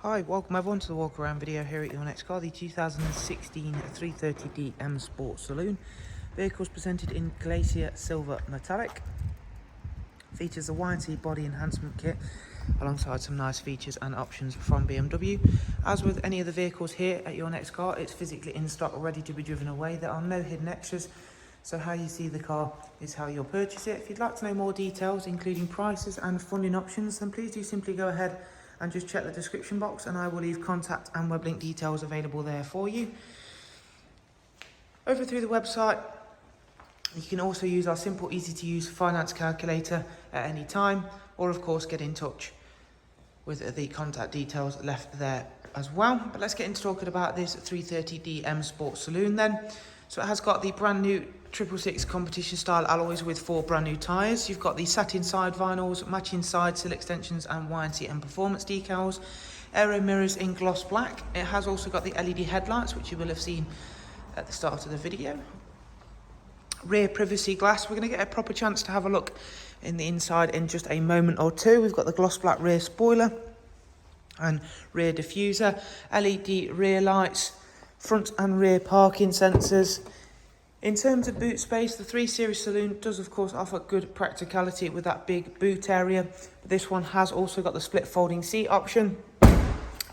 Hi, welcome everyone to the walk around video here at your next car, the 2016 330D M Sport Saloon. Vehicles presented in Glacier Silver Metallic. Features the YL16VXX body enhancement kit alongside some nice features and options from BMW. As with any of the vehicles here at your next car, it's physically in stock, ready to be driven away. There are no hidden extras, so how you see the car is how you'll purchase it. If you'd like to know more details, including prices and funding options, then please do simply go ahead and just check the description box, and I will leave contact and web link details available there for you. Over through the website, you can also use our simple, easy to use finance calculator at any time, or of course get in touch with the contact details left there as well. But let's get into talking about this 330D M Sport Saloon then. So it has got the brand new 666 competition style alloys with 4 brand new tyres. You've got the satin side vinyls, matching side sill extensions and YL16VXX performance decals. Aero mirrors in gloss black. It has also got the LED headlights, which you will have seen at the start of the video. Rear privacy glass. We're going to get a proper chance to have a look in the inside in just a moment or two. We've got the gloss black rear spoiler and rear diffuser, LED rear lights, front and rear parking sensors. In terms of boot space, the 3 Series Saloon does of course offer good practicality with that big boot area. This one has also got the split folding seat option,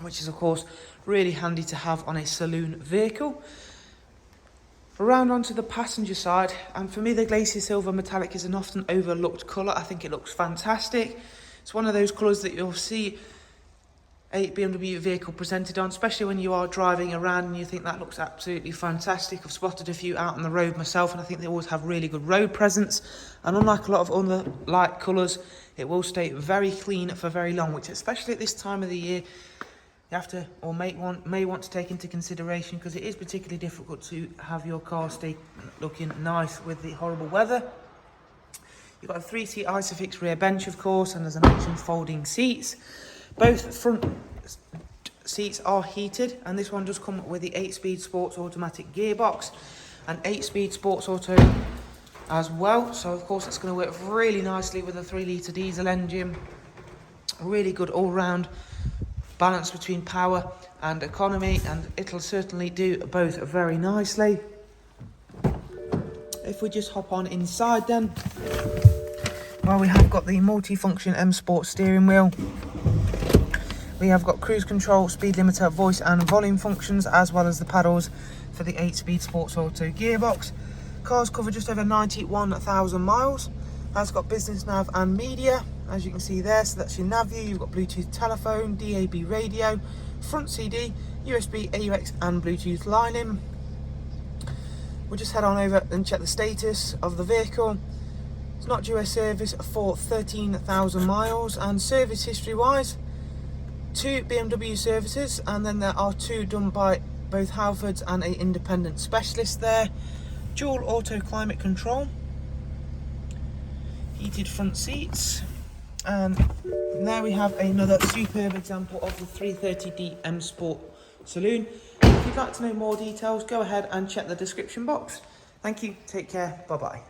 which is of course really handy to have on a saloon vehicle. Around onto the passenger side, and for me the Glacier Silver Metallic is an often overlooked colour. I think it looks fantastic. It's one of those colours that you'll see a BMW vehicle presented on, especially when you are driving around and you think that looks absolutely fantastic. I've spotted a few out on the road myself, and I think they always have really good road presence. And unlike a lot of other light colours, it will stay very clean for very long, which especially at this time of the year, you have to, or may want to take into consideration, because it is particularly difficult to have your car stay looking nice with the horrible weather. You've got a 3-seat Isofix rear bench, of course, and as I mentioned, folding seats. Both front seats are heated, and this one does come with the 8-speed sports automatic gearbox and 8-speed sports auto as well. So of course it's going to work really nicely with a 3-litre diesel engine. Really good all-round balance between power and economy, and it'll certainly do both very nicely. If we just hop on inside then, well, we have got the multi-function M Sport steering wheel. We have got cruise control, speed limiter, voice and volume functions, as well as the paddles for the 8-speed sports auto gearbox. Car's covered just over 91,000 miles. Has got business nav and media, as you can see there. So that's your nav view. You've got Bluetooth telephone, DAB radio, front CD, USB, AUX and Bluetooth line-in. We'll just head on over and check the status of the vehicle. It's not due a service for 13,000 miles, and service history wise, 2 BMW services, and then there are 2 done by both Halfords and an independent specialist there. Dual auto climate control, heated front seats, and there we have another superb example of the 330D M Sport Saloon. If you'd like to know more details, go ahead and check the description box. Thank you, take care, bye bye.